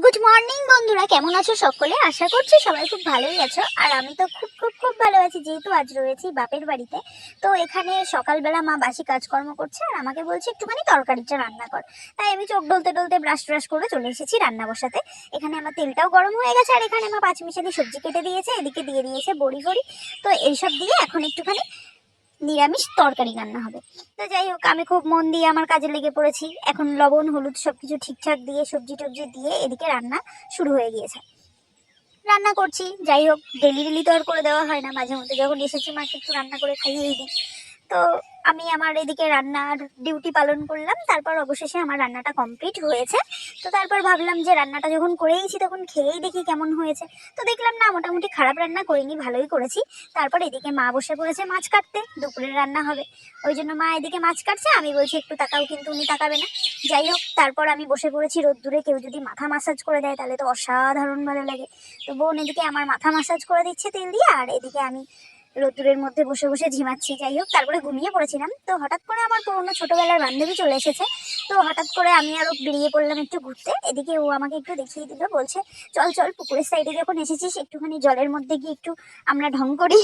Good morning বন্ধুরা, কেমন আছো সকলে? আশা করছি সবাই খুব ভালোই আছো। আর আমি তো খুব খুব খুব ভালো আছি, যেহেতু আজ রয়েছি বাপের বাড়িতে। তো এখানে সকালবেলা মা বাসি কাজকর্ম করছে আর আমাকে বলছে একটুখানি তরকারিটা রান্না কর। তাই আমি চোখ ডলতে ডলতে ব্রাশ ট্রাশ করে চলে এসেছি রান্না বসাতে। এখানে আমার তেলটাও গরম হয়ে গেছে আর এখানে মা পাঁচমিশালি সবজি কেটে দিয়েছে, এদিকে দিয়ে দিয়েছে বড়ি ফড়ি। তো এইসব দিয়ে এখন একটুখানি নিরামিষ তরকারি রান্না হবে। তো যাই হোক, আমি খুব মন দিয়ে আমার কাজে লেগে পড়েছি। এখন লবণ হলুদ সবকিছু ঠিকঠাক দিয়ে সবজি টবজি দিয়ে এদিকে রান্না শুরু হয়ে গিয়েছে। রান্না করছি, যাই হোক ডেলি ডেলি তো আর করে দেওয়া হয় না, মাঝে মধ্যে যখন এসেছি মাকে একটু রান্না করে খাইয়েই দিই। তো আমি আমার এদিকে রান্নার ডিউটি পালন করলাম, তারপর অবশেষে আমার রান্নাটা কমপ্লিট হয়েছে। তো তারপর ভাবলাম যে রান্নাটা যখন করেইছি তখন খেয়েই দেখি কেমন হয়েছে। তো দেখলাম না, মোটামুটি খারাপ রান্না করিনি, ভালোই করেছি। তারপর এদিকে মা বসে পড়েছে মাছ কাটতে, দুপুরের রান্না হবে ওই জন্য মা এদিকে মাছ কাটছে, আমি বলছি একটু তাকাও, কিন্তু উনি তাকাবে না। যাই হোক, তারপর আমি বসে পড়েছি রোদ্দুরে। কেউ যদি মাথা মাসাজ করে দেয় তাহলে তো অসাধারণ ভালো লাগে। তো বোন এদিকে আমার মাথা মাসাজ করে দিচ্ছে তেল দিয়ে, আর এদিকে আমি রোদ্দুরের মধ্যে বসে বসে ঝিমাচ্ছি। যাই হোক, তারপরে ঘুমিয়ে পড়েছিলাম। তো হঠাৎ করে আমার পুরোনো ছোটবেলার বান্ধবী চলে এসেছে। তো হঠাৎ করে আমি আরো বেরিয়ে পড়লাম একটু ঘুরতে। এদিকে ও আমাকে একটু দেখিয়ে দিল, বলছে চল চল পুকুরের সাইডে যখন এসেছিস একটুখানি জলের মধ্যে গিয়ে একটু আমরা ঢং করি।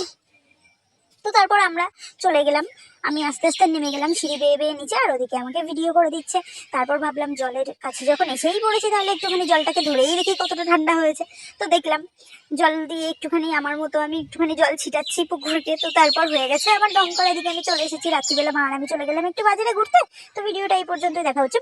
তো তারপর আমরা চলে গেলাম। আমি আস্তে আস্তে নেমে গেলাম সিঁড়ি বেয়ে বেয়ে নিচে, আর ওদিকে আমাকে ভিডিও করে দিচ্ছে। তারপর ভাবলাম জলের কাছে যখন এসেই পড়েছি তাহলে একটুখানি জলটাকে ধরেই দেখি কতটা ঠান্ডা হয়েছে। তো দেখলাম জল দিয়ে একটুখানি আমার মতো আমি একটুখানি জল ছিটাচ্ছি পুকুরকে। তো তারপর হয়ে গেছে আমার ঢং করা। এদিকে আমি চলে এসেছি রাত্রিবেলা, মা আর আমি চলে গেলাম একটু বাজারে ঘুরতে। তো ভিডিওটা এই পর্যন্তই, দেখা হচ্ছে।